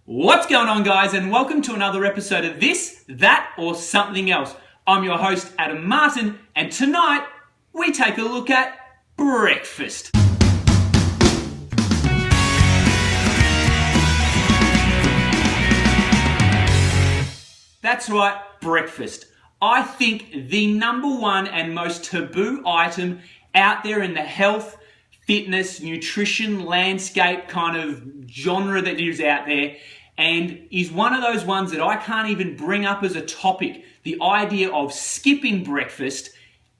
What's going on, guys, and welcome to another episode of This, That, or Something Else. I'm your host, Adam Martin, and tonight we take a look at breakfast. That's right, breakfast. I think the number one and most taboo item out there in the health, fitness, nutrition, landscape kind of genre that is out there, and is one of those ones that I can't even bring up as a topic. The idea of skipping breakfast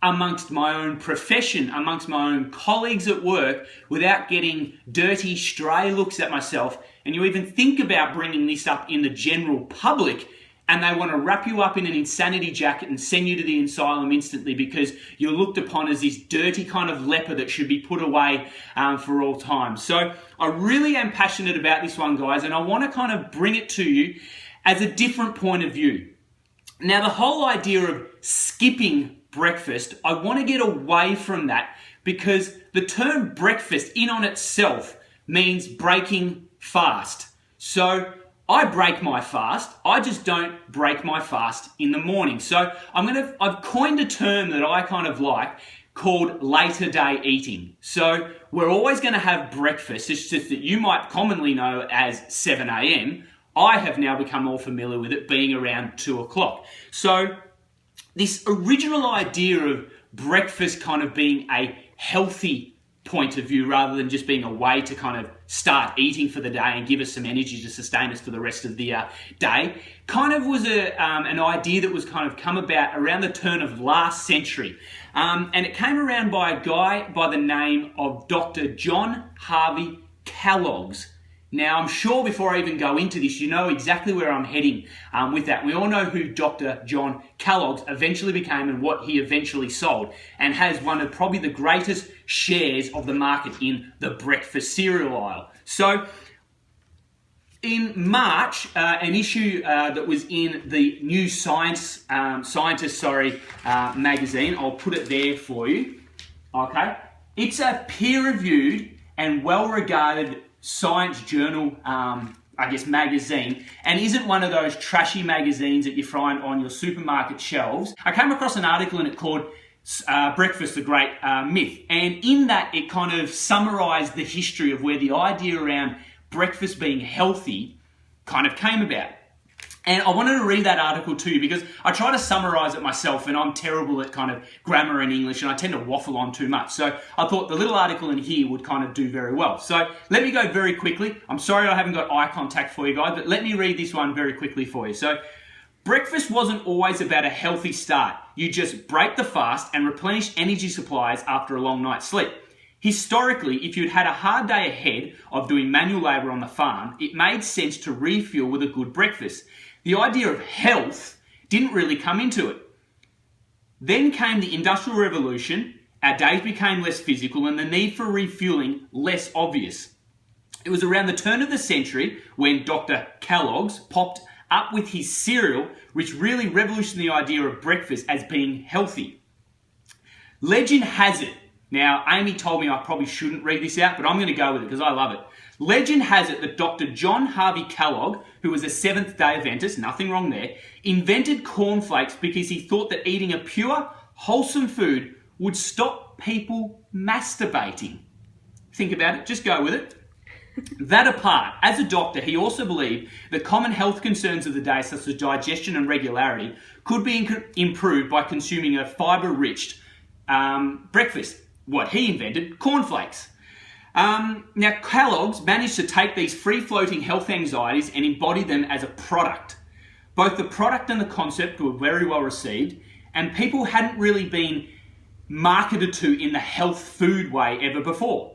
amongst my own profession, amongst my own colleagues at work, without getting dirty, stray looks at myself. And you even think about bringing this up in the general public, and they want to wrap you up in an insanity jacket and send you to the asylum instantly because you're looked upon as this dirty kind of leper that should be put away for all time. So I really am passionate about this one, guys, and I want to kind of bring it to you as a different point of view. Now, the whole idea of skipping breakfast, I want to get away from that because the term breakfast in on itself means breaking fast. So I break my fast. I just don't break my fast in the morning. So I've coined a term that I kind of like called later day eating. So we're always going to have breakfast. It's just that you might commonly know as 7 a.m. I have now become more familiar with it being around 2 o'clock. So this original idea of breakfast kind of being a healthy point of view rather than just being a way to kind of start eating for the day and give us some energy to sustain us for the rest of the day kind of was an idea that was kind of come about around the turn of last century. And it came around by a guy by the name of Dr. John Harvey Kellogg's. Now, I'm sure before I even go into this, you know exactly where I'm heading with that. We all know who Dr. John Kellogg's eventually became and what he eventually sold, and has one of probably the greatest shares of the market in the breakfast cereal aisle. So, in March, an issue that was in the New Scientist magazine, I'll put it there for you, okay? It's a peer-reviewed and well-regarded science journal, magazine, and isn't one of those trashy magazines that you find on your supermarket shelves. I came across an article in it called Breakfast, the Great Myth, and in that it kind of summarised the history of where the idea around breakfast being healthy kind of came about. And I wanted to read that article to you because I try to summarise it myself and I'm terrible at kind of grammar and English and I tend to waffle on too much. So I thought the little article in here would kind of do very well. So let me go very quickly. I'm sorry I haven't got eye contact for you guys, but let me read this one very quickly for you. So breakfast wasn't always about a healthy start. You just break the fast and replenish energy supplies after a long night's sleep. Historically, if you'd had a hard day ahead of doing manual labour on the farm, it made sense to refuel with a good breakfast. The idea of health didn't really come into it. Then came the Industrial Revolution, our days became less physical and the need for refueling less obvious. It was around the turn of the century when Dr. Kellogg's popped up with his cereal, which really revolutionized the idea of breakfast as being healthy. Legend has it, now Amy told me I probably shouldn't read this out, but I'm going to go with it because I love it. Legend has it that Dr. John Harvey Kellogg, who was a Seventh-day Adventist, nothing wrong there, invented cornflakes because he thought that eating a pure, wholesome food would stop people masturbating. Think about it, just go with it. That apart, as a doctor, he also believed that common health concerns of the day, such as digestion and regularity, could be improved by consuming a fibre-rich breakfast. What he invented, cornflakes. Now, Kellogg's managed to take these free-floating health anxieties and embody them as a product. Both the product and the concept were very well received, and people hadn't really been marketed to in the health food way ever before.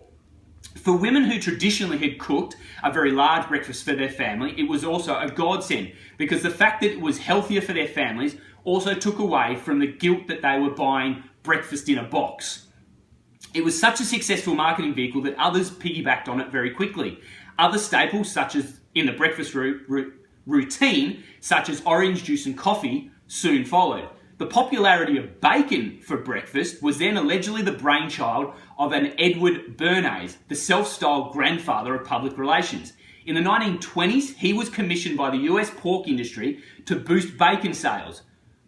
For women who traditionally had cooked a very large breakfast for their family, it was also a godsend because the fact that it was healthier for their families also took away from the guilt that they were buying breakfast in a box. It was such a successful marketing vehicle that others piggybacked on it very quickly. Other staples, such as in the breakfast routine, such as orange juice and coffee, soon followed. The popularity of bacon for breakfast was then allegedly the brainchild of an Edward Bernays, the self-styled grandfather of public relations. In the 1920s, he was commissioned by the US pork industry to boost bacon sales.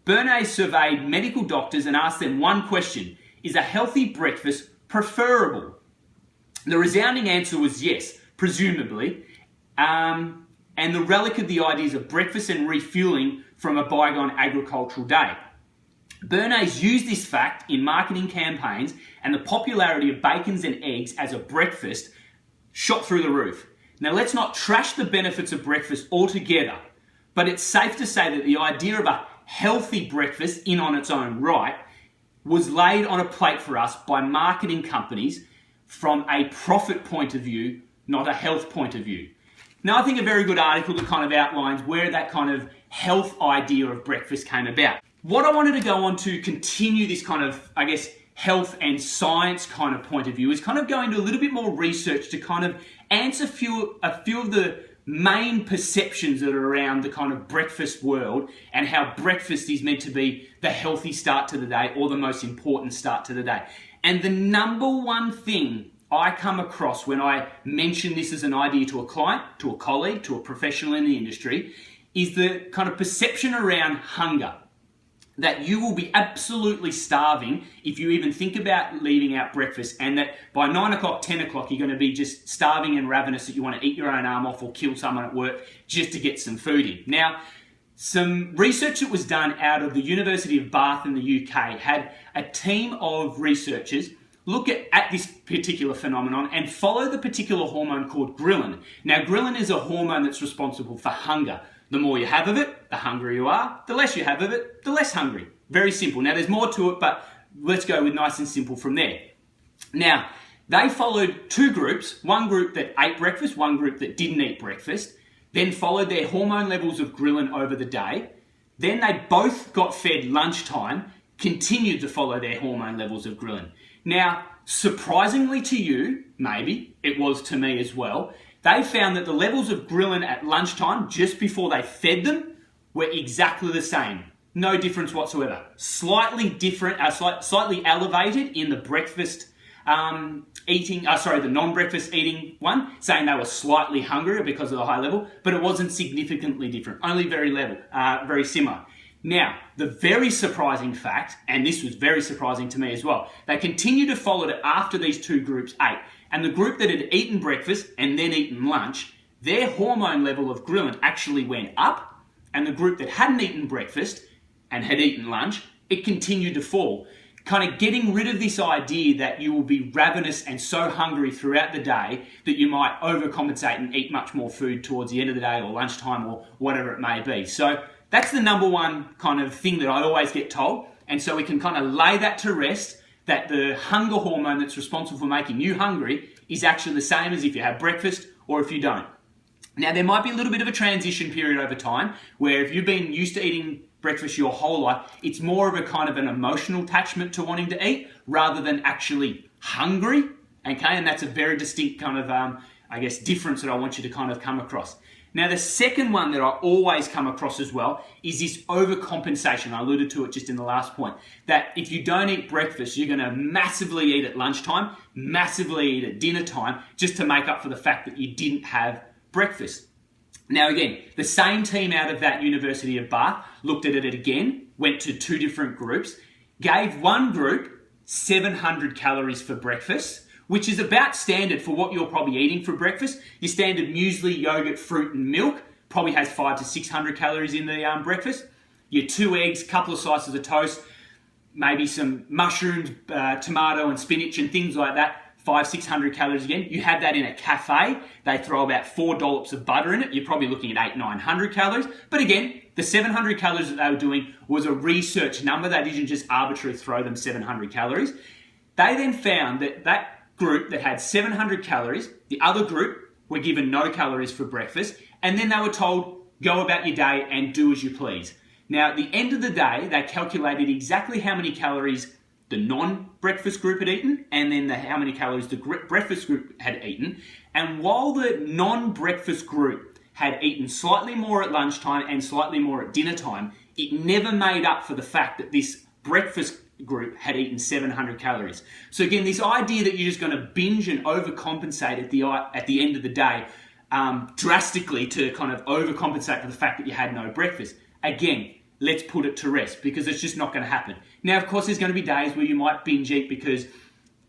Bernays surveyed medical doctors and asked them one question: is a healthy breakfast preferable? The resounding answer was yes, presumably, and the relic of the ideas of breakfast and refueling from a bygone agricultural day. Bernays used this fact in marketing campaigns, and the popularity of bacons and eggs as a breakfast shot through the roof. Now, let's not trash the benefits of breakfast altogether, but it's safe to say that the idea of a healthy breakfast in on its own right was laid on a plate for us by marketing companies from a profit point of view, not a health point of view. Now, I think a very good article that kind of outlines where that kind of health idea of breakfast came about. What I wanted to go on to continue this kind of, I guess, health and science kind of point of view is kind of go into a little bit more research to kind of answer a few of the main perceptions that are around the kind of breakfast world and how breakfast is meant to be the healthy start to the day or the most important start to the day. And the number one thing I come across when I mention this as an idea to a client, to a colleague, to a professional in the industry, is the kind of perception around hunger. That you will be absolutely starving if you even think about leaving out breakfast, and that by 9 o'clock, 10 o'clock, you're going to be just starving and ravenous that you want to eat your own arm off or kill someone at work just to get some food in. Now, some research that was done out of the University of Bath in the UK had a team of researchers look at this particular phenomenon and follow the particular hormone called ghrelin. Now, ghrelin is a hormone that's responsible for hunger. The more you have of it, the hungrier you are. The less you have of it, the less hungry. Very simple. Now, there's more to it, but let's go with nice and simple from there. Now, they followed two groups, one group that ate breakfast, one group that didn't eat breakfast, then followed their hormone levels of ghrelin over the day. Then they both got fed lunchtime, continued to follow their hormone levels of ghrelin. Now, surprisingly to you, maybe, it was to me as well, they found that the levels of ghrelin at lunchtime, just before they fed them, were exactly the same. No difference whatsoever. Slightly different, slightly elevated in the breakfast the non-breakfast eating one, saying they were slightly hungrier because of the high level, but it wasn't significantly different, only very similar. Now, the very surprising fact, and this was very surprising to me as well, they continued to follow it after these two groups ate. And the group that had eaten breakfast and then eaten lunch, their hormone level of ghrelin actually went up, and the group that hadn't eaten breakfast and had eaten lunch, it continued to fall. Kind of getting rid of this idea that you will be ravenous and so hungry throughout the day that you might overcompensate and eat much more food towards the end of the day or lunchtime or whatever it may be. So that's the number one kind of thing that I always get told. And so we can kind of lay that to rest, that the hunger hormone that's responsible for making you hungry is actually the same as if you have breakfast or if you don't. Now, there might be a little bit of a transition period over time where if you've been used to eating breakfast your whole life, it's more of a kind of an emotional attachment to wanting to eat rather than actually hungry, okay? And that's a very distinct kind of, difference that I want you to kind of come across. Now, the second one that I always come across as well is this overcompensation. I alluded to it just in the last point, that if you don't eat breakfast, you're going to massively eat at lunchtime, massively eat at dinner time, just to make up for the fact that you didn't have breakfast. Now, again, the same team out of that University of Bath looked at it again, went to two different groups, gave one group 700 calories for breakfast, which is about standard for what you're probably eating for breakfast. Your standard muesli, yogurt, fruit and milk probably has 500 to 600 calories in the breakfast. Your 2 eggs, couple of slices of toast, maybe some mushrooms, tomato and spinach and things like that, 500-600 calories again. You have that in a cafe. They throw about 4 dollops of butter in it. You're probably looking at 800-900 calories. But again, the 700 calories that they were doing was a research number. They didn't just arbitrarily throw them 700 calories. They then found that group that had 700 calories, the other group were given no calories for breakfast, and then they were told, go about your day and do as you please. Now, at the end of the day, they calculated exactly how many calories the non-breakfast group had eaten, and then how many calories the breakfast group had eaten. And while the non-breakfast group had eaten slightly more at lunchtime and slightly more at dinner time, it never made up for the fact that this breakfast group had eaten 700 calories. So again, this idea that you're just going to binge and overcompensate at the end of the day drastically to kind of overcompensate for the fact that you had no breakfast. Again, let's put it to rest because it's just not going to happen. Now, of course, there's going to be days where you might binge eat because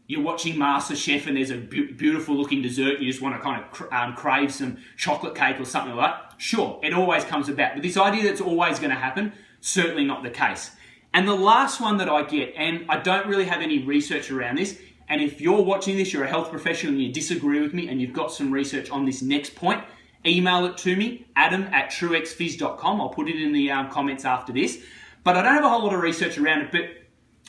you're watching MasterChef and there's a beautiful looking dessert and you just want to kind of crave some chocolate cake or something like that. Sure, it always comes about. But this idea that it's always going to happen, certainly not the case. And the last one that I get, and I don't really have any research around this, and if you're watching this, you're a health professional and you disagree with me and you've got some research on this next point, email it to me, adam@TrewExPhys.com. I'll put it in the comments after this. But I don't have a whole lot of research around it, but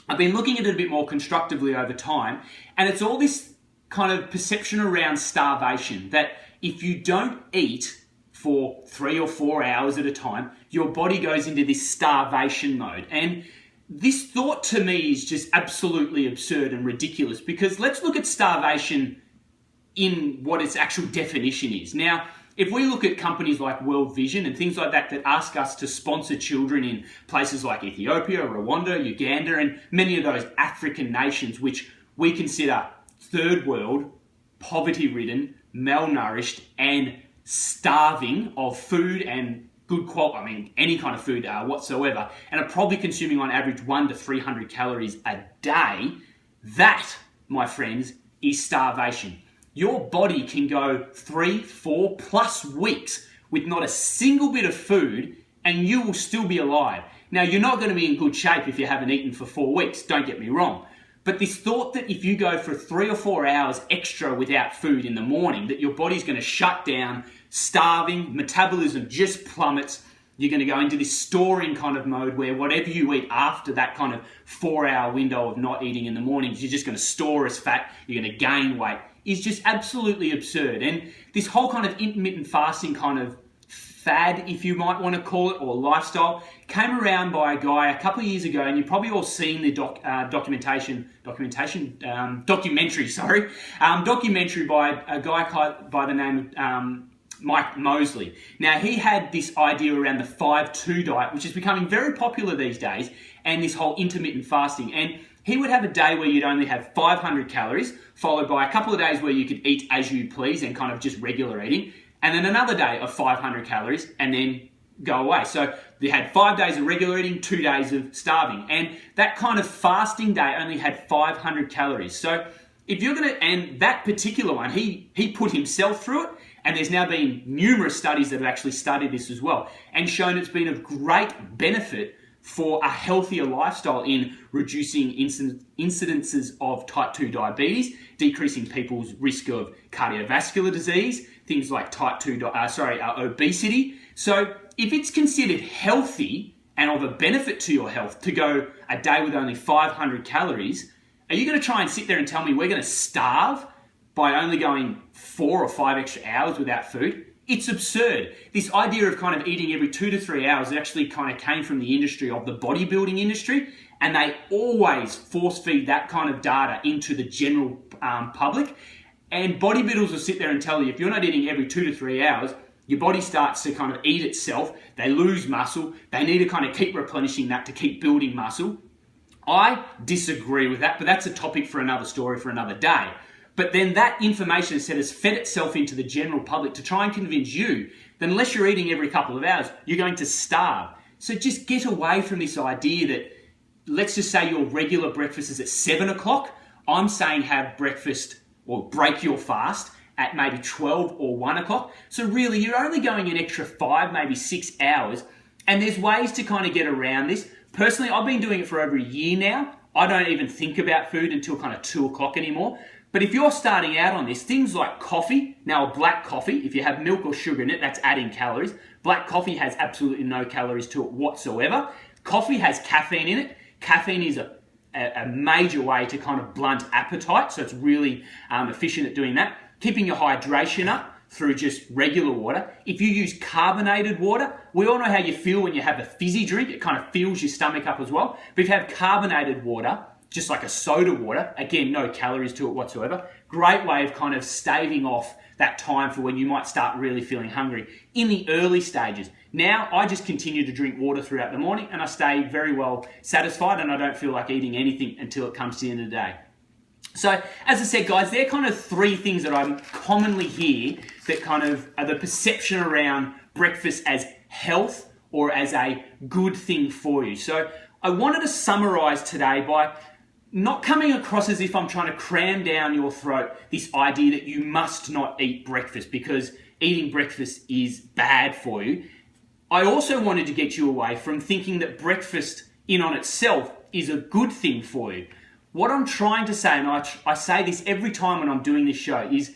I've been looking at it a bit more constructively over time, and it's all this kind of perception around starvation, that if you don't eat for 3 or 4 hours at a time, your body goes into this starvation mode. And this thought to me is just absolutely absurd and ridiculous, because let's look at starvation in what its actual definition is. Now, if we look at companies like World Vision and things like that that ask us to sponsor children in places like Ethiopia, Rwanda, Uganda, and many of those African nations which we consider third world, poverty-ridden, malnourished, and starving of food and good quality, any kind of food whatsoever, and are probably consuming on average 100 to 300 calories a day, that, my friends, is starvation. Your body can go 3, 4 plus weeks with not a single bit of food and you will still be alive. Now, you're not going to be in good shape if you haven't eaten for 4 weeks, don't get me wrong. But this thought that if you go for 3 or 4 hours extra without food in the morning, that your body's going to shut down, starving, metabolism just plummets, you're going to go into this storing kind of mode where whatever you eat after that kind of 4-hour window of not eating in the mornings, you're just going to store as fat, you're going to gain weight, is just absolutely absurd. And this whole kind of intermittent fasting kind of fad, if you might want to call it, or lifestyle, came around by a guy a couple of years ago, and you've probably all seen the documentary by a guy by the name of Mike Mosley. Now, he had this idea around the 5-2 diet, which is becoming very popular these days, and this whole intermittent fasting. And he would have a day where you'd only have 500 calories, followed by a couple of days where you could eat as you please and kind of just regular eating, and then another day of 500 calories, and then go away. So you had 5 days of regular eating, 2 days of starving. And that kind of fasting day only had 500 calories. So if you're going to, and that particular one, he put himself through it, and there's now been numerous studies that have actually studied this as well, and shown it's been of great benefit for a healthier lifestyle in reducing incidences of type 2 diabetes, decreasing people's risk of cardiovascular disease, things like obesity. So if it's considered healthy and of a benefit to your health to go a day with only 500 calories, are you going to try and sit there and tell me we're going to starve by only going 4 or 5 extra hours without food? It's absurd. This idea of kind of eating every 2 to 3 hours actually kind of came from the industry of the bodybuilding industry, and they always force feed that kind of data into the general public. And bodybuilders will sit there and tell you if you're not eating every 2 to 3 hours, your body starts to kind of eat itself, they lose muscle, they need to kind of keep replenishing that to keep building muscle. I disagree with that, but that's a topic for another story for another day. But then that information has fed itself into the general public to try and convince you that unless you're eating every couple of hours, you're going to starve. So just get away from this idea that, let's just say your regular breakfast is at 7 o'clock. I'm saying have breakfast or break your fast at maybe 12 or 1 o'clock. So really, you're only going an extra 5, maybe 6 hours. And there's ways to kind of get around this. Personally, I've been doing it for over a year now. I don't even think about food until kind of 2 o'clock anymore. But if you're starting out on this, things like coffee, now a black coffee, if you have milk or sugar in it, that's adding calories. Black coffee has absolutely no calories to it whatsoever. Coffee has caffeine in it. Caffeine is a major way to kind of blunt appetite, so it's really efficient at doing that. Keeping your hydration up through just regular water. If you use carbonated water, we all know how you feel when you have a fizzy drink. It kind of fills your stomach up as well. But if you have carbonated water, just like a soda water, again, no calories to it whatsoever. Great way of kind of staving off that time for when you might start really feeling hungry in the early stages. Now, I just continue to drink water throughout the morning and I stay very well satisfied and I don't feel like eating anything until it comes to the end of the day. So, as I said, guys, they're kind of 3 things that I commonly hear that kind of are the perception around breakfast as health or as a good thing for you. So I wanted to summarize today by not coming across as if I'm trying to cram down your throat this idea that you must not eat breakfast because eating breakfast is bad for you. I also wanted to get you away from thinking that breakfast in on itself is a good thing for you. What I'm trying to say, and I say this every time when I'm doing this show, is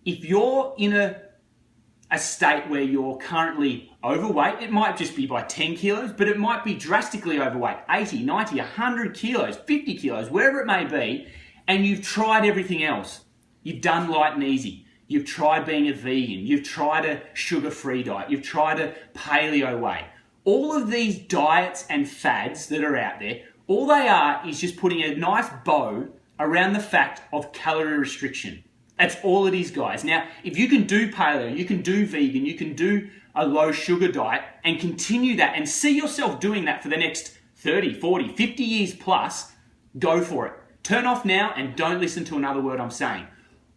if you're in a state where you're currently overweight, it might just be by 10 kilos, but it might be drastically overweight, 80, 90, 100 kilos, 50 kilos, wherever it may be, and you've tried everything else. You've done light and easy. You've tried being a vegan. You've tried a sugar-free diet. You've tried a paleo way. All of these diets and fads that are out there, all they are is just putting a nice bow around the fact of calorie restriction. That's all it is, guys. Now, if you can do paleo, you can do vegan, you can do a low sugar diet and continue that and see yourself doing that for the next 30, 40, 50 years plus, go for it. Turn off now and don't listen to another word I'm saying.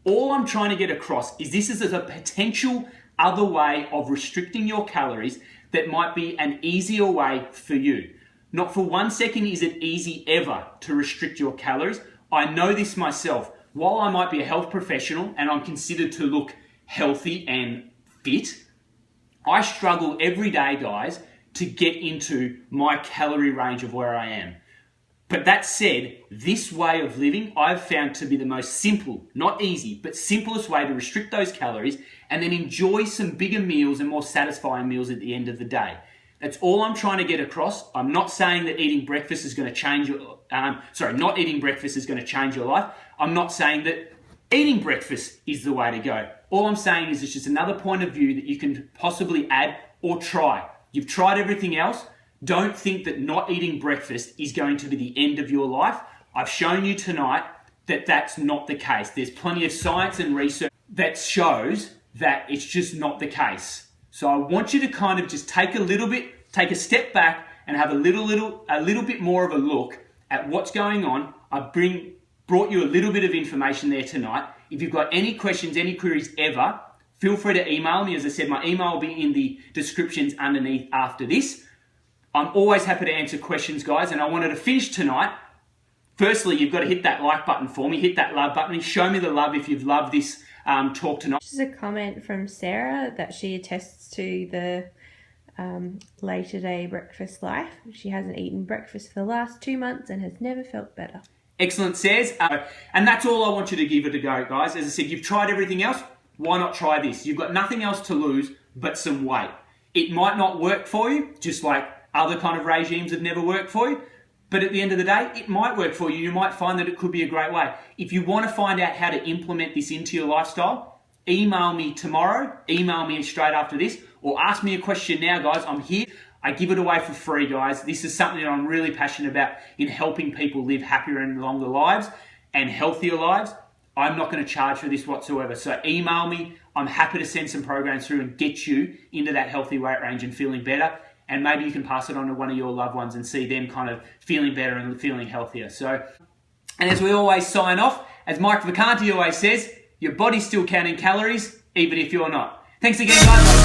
All I'm trying to get across is this is a potential other way of restricting your calories that might be an easier way for you. Not for 1 second is it easy ever to restrict your calories. I know this myself. While I might be a health professional and I'm considered to look healthy and fit, I struggle every day, guys, to get into my calorie range of where I am. But that said, this way of living I've found to be the most simple, not easy, but simplest way to restrict those calories and then enjoy some bigger meals and more satisfying meals at the end of the day. That's all I'm trying to get across. I'm not saying that eating breakfast is going to change your, not eating breakfast is going to change your life. I'm not saying that eating breakfast is the way to go. All I'm saying is it's just another point of view that you can possibly add or try. You've tried everything else. Don't think that not eating breakfast is going to be the end of your life. I've shown you tonight that that's not the case. There's plenty of science and research that shows that it's just not the case. So I want you to kind of just take a step back and have a little bit more of a look at what's going on. I brought you a little bit of information there tonight. If you've got any questions, any queries ever, feel free to email me. As I said, my email will be in the descriptions underneath after this. I'm always happy to answer questions, guys, and I wanted to finish tonight. Firstly, you've got to hit that like button for me, hit that love button, and show me the love if you've loved this talk tonight. This is a comment from Sarah that she attests to the later day breakfast life. She hasn't eaten breakfast for the last 2 months and has never felt better. Excellent, says. And that's all I want you to give it a go, guys. As I said, you've tried everything else. Why not try this? You've got nothing else to lose but some weight. It might not work for you, just like other kind of regimes have never worked for you. But at the end of the day, it might work for you. You might find that it could be a great way. If you want to find out how to implement this into your lifestyle, email me tomorrow, email me straight after this, or ask me a question now, guys. I'm here. I give it away for free, guys. This is something that I'm really passionate about in helping people live happier and longer lives and healthier lives. I'm not going to charge for this whatsoever. So email me. I'm happy to send some programs through and get you into that healthy weight range and feeling better. And maybe you can pass it on to one of your loved ones and see them kind of feeling better and feeling healthier. So, and as we always sign off, as Mike Vacanti always says, your body's still counting calories, even if you're not. Thanks again, guys.